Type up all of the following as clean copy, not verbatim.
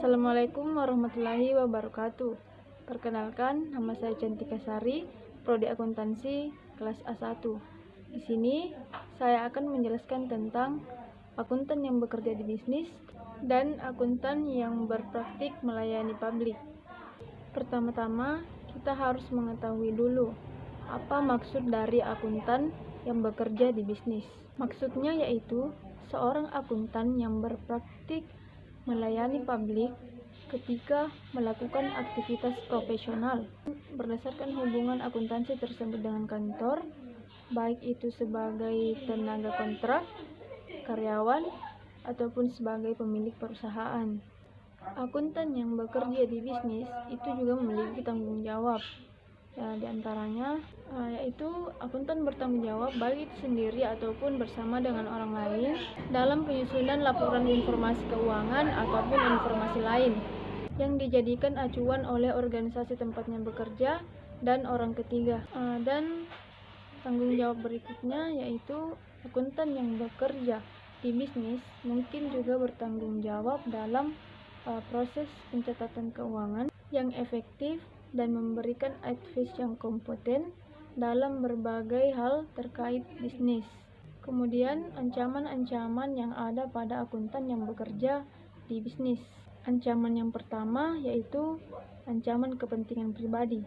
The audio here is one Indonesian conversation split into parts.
Assalamualaikum warahmatullahi wabarakatuh. Perkenalkan, nama saya Cantika Sari, Prodi Akuntansi kelas A1. Di sini saya akan menjelaskan tentang akuntan yang bekerja di bisnis dan akuntan yang berpraktik melayani publik. Pertama-tama, kita harus mengetahui dulu apa maksud dari akuntan yang bekerja di bisnis. Maksudnya yaitu seorang akuntan yang berpraktik melayani publik ketika melakukan aktivitas profesional berdasarkan hubungan akuntansi tersebut dengan kantor, baik itu sebagai tenaga kontrak, karyawan, ataupun sebagai pemilik perusahaan. Akuntan yang bekerja di bisnis itu juga memiliki tanggung jawab. Di antaranya yaitu akuntan bertanggung jawab baik itu sendiri ataupun bersama dengan orang lain dalam penyusunan laporan informasi keuangan ataupun informasi lain yang dijadikan acuan oleh organisasi tempatnya bekerja dan orang ketiga. Dan tanggung jawab berikutnya yaitu akuntan yang bekerja di bisnis mungkin juga bertanggung jawab dalam proses pencatatan keuangan yang efektif dan memberikan advice yang kompeten dalam berbagai hal terkait bisnis. Kemudian ancaman-ancaman yang ada pada akuntan yang bekerja di bisnis. Ancaman yang pertama yaitu ancaman kepentingan pribadi.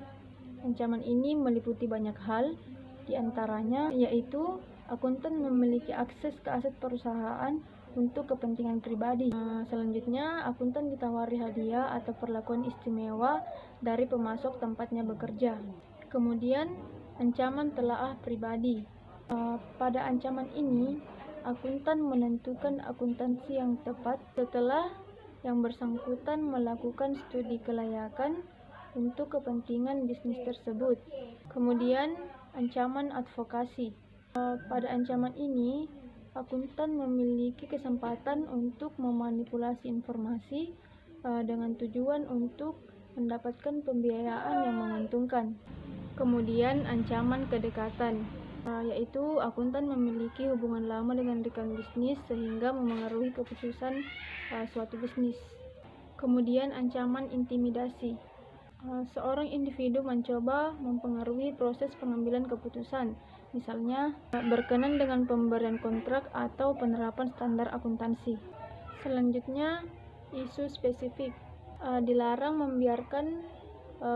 Ancaman ini meliputi banyak hal, di antaranya yaitu akuntan memiliki akses ke aset perusahaan untuk kepentingan pribadi. Selanjutnya, akuntan ditawari hadiah atau perlakuan istimewa dari pemasok tempatnya bekerja. Kemudian, ancaman telaah pribadi. Pada ancaman ini, akuntan menentukan akuntansi yang tepat setelah yang bersangkutan melakukan studi kelayakan untuk kepentingan bisnis tersebut. Kemudian, ancaman advokasi. Pada ancaman ini, akuntan memiliki kesempatan untuk memanipulasi informasi dengan tujuan untuk mendapatkan pembiayaan yang menguntungkan. Kemudian ancaman kedekatan, yaitu akuntan memiliki hubungan lama dengan rekan bisnis sehingga memengaruhi keputusan suatu bisnis. Kemudian ancaman intimidasi. Seorang individu mencoba mempengaruhi proses pengambilan keputusan, misalnya berkenan dengan pemberian kontrak atau penerapan standar akuntansi. Selanjutnya, isu spesifik. Dilarang membiarkan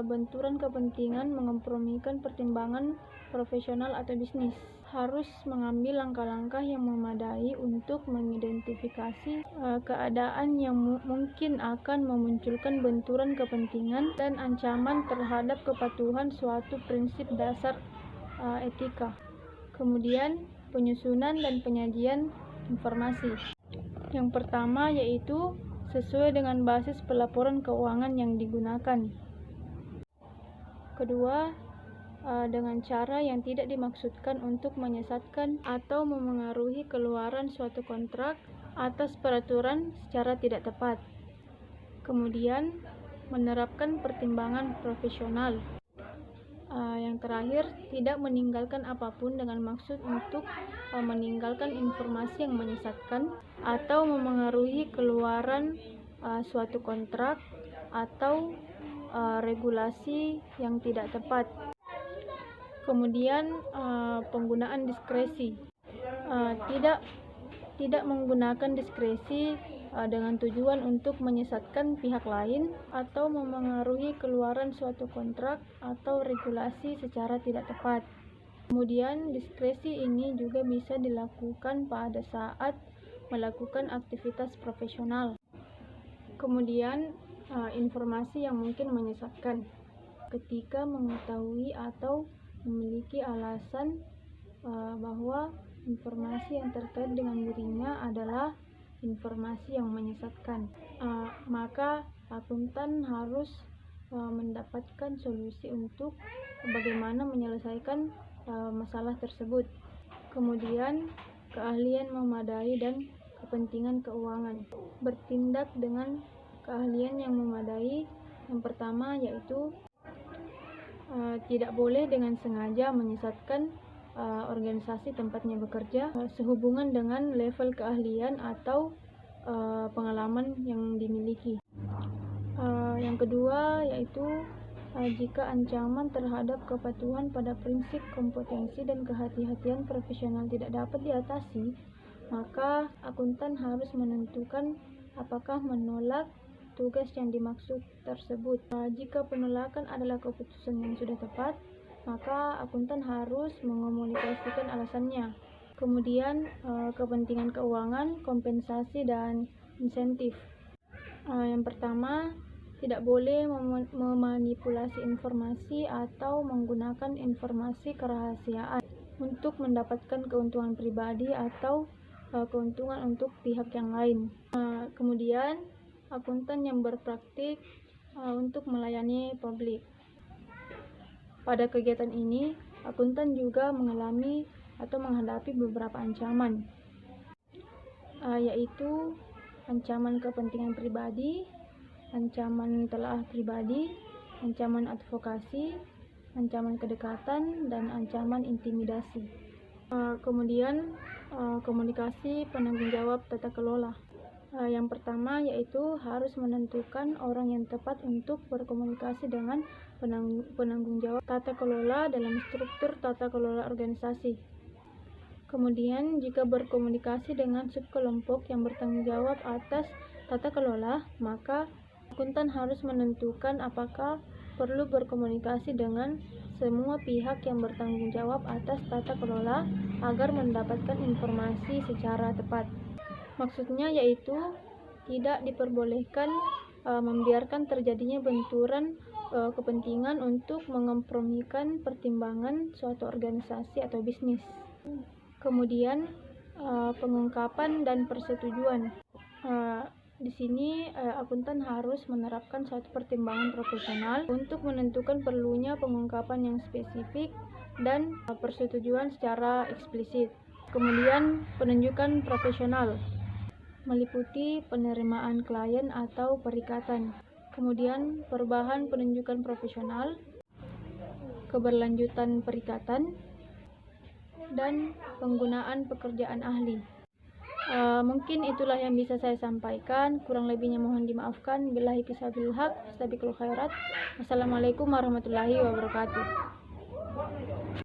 benturan kepentingan menkompromikan pertimbangan profesional atau bisnis. Harus mengambil langkah-langkah yang memadai untuk mengidentifikasi keadaan yang mungkin akan memunculkan benturan kepentingan dan ancaman terhadap kepatuhan suatu prinsip dasar etika. Kemudian penyusunan dan penyajian informasi. Yang pertama yaitu sesuai dengan basis pelaporan keuangan yang digunakan. Kedua, dengan cara yang tidak dimaksudkan untuk menyesatkan atau memengaruhi keluaran suatu kontrak atas peraturan secara tidak tepat. Kemudian, menerapkan pertimbangan profesional. Yang terakhir, tidak meninggalkan apapun dengan maksud untuk meninggalkan informasi yang menyesatkan atau memengaruhi keluaran suatu kontrak atau regulasi yang tidak tepat. Kemudian penggunaan diskresi. Tidak menggunakan diskresi dengan tujuan untuk menyesatkan pihak lain atau memengaruhi keluaran suatu kontrak atau regulasi secara tidak tepat. Kemudian diskresi ini juga bisa dilakukan pada saat melakukan aktivitas profesional. Kemudian informasi yang mungkin menyesatkan ketika mengetahui atau memiliki alasan bahwa informasi yang terkait dengan dirinya adalah informasi yang menyesatkan, maka akuntan harus mendapatkan solusi untuk bagaimana menyelesaikan masalah tersebut. Kemudian keahlian memadai dan kepentingan keuangan. Bertindak dengan keahlian yang memadai, yang pertama yaitu tidak boleh dengan sengaja menyesatkan organisasi tempatnya bekerja sehubungan dengan level keahlian atau pengalaman yang dimiliki. Yang kedua yaitu jika ancaman terhadap kepatuhan pada prinsip kompetensi dan kehati-hatian profesional tidak dapat diatasi, maka akuntan harus menentukan apakah menolak tugas yang dimaksud tersebut. Jika penolakan adalah keputusan yang sudah tepat, maka akuntan harus mengomunikasikan alasannya. Kemudian kepentingan keuangan, kompensasi, dan insentif. Yang pertama, tidak boleh memanipulasi informasi atau menggunakan informasi kerahasiaan untuk mendapatkan keuntungan pribadi atau keuntungan untuk pihak yang lain. Kemudian, akuntan yang berpraktik untuk melayani publik. Pada kegiatan ini, akuntan juga mengalami atau menghadapi beberapa ancaman, yaitu ancaman kepentingan pribadi, ancaman telaah pribadi, ancaman advokasi, ancaman kedekatan, dan ancaman intimidasi. Kemudian komunikasi penanggung jawab tata kelola. Yang pertama yaitu harus menentukan orang yang tepat untuk berkomunikasi dengan penanggung jawab tata kelola dalam struktur tata kelola organisasi. Kemudian jika berkomunikasi dengan subkelompok yang bertanggung jawab atas tata kelola, maka akuntan harus menentukan apakah perlu berkomunikasi dengan semua pihak yang bertanggung jawab atas tata kelola agar mendapatkan informasi secara tepat. Maksudnya yaitu tidak diperbolehkan membiarkan terjadinya benturan kepentingan untuk mengkompromikan pertimbangan suatu organisasi atau bisnis. Kemudian pengungkapan dan persetujuan. Di sini akuntan harus menerapkan suatu pertimbangan profesional untuk menentukan perlunya pengungkapan yang spesifik dan persetujuan secara eksplisit. Kemudian penunjukan profesional meliputi penerimaan klien atau perikatan. Kemudian perubahan penunjukan profesional, keberlanjutan perikatan, dan penggunaan pekerjaan ahli. Mungkin itulah yang bisa saya sampaikan, kurang lebihnya mohon dimaafkan. Billahi fisabilil haq, astaghfirul khairat. Wassalamualaikum warahmatullahi wabarakatuh.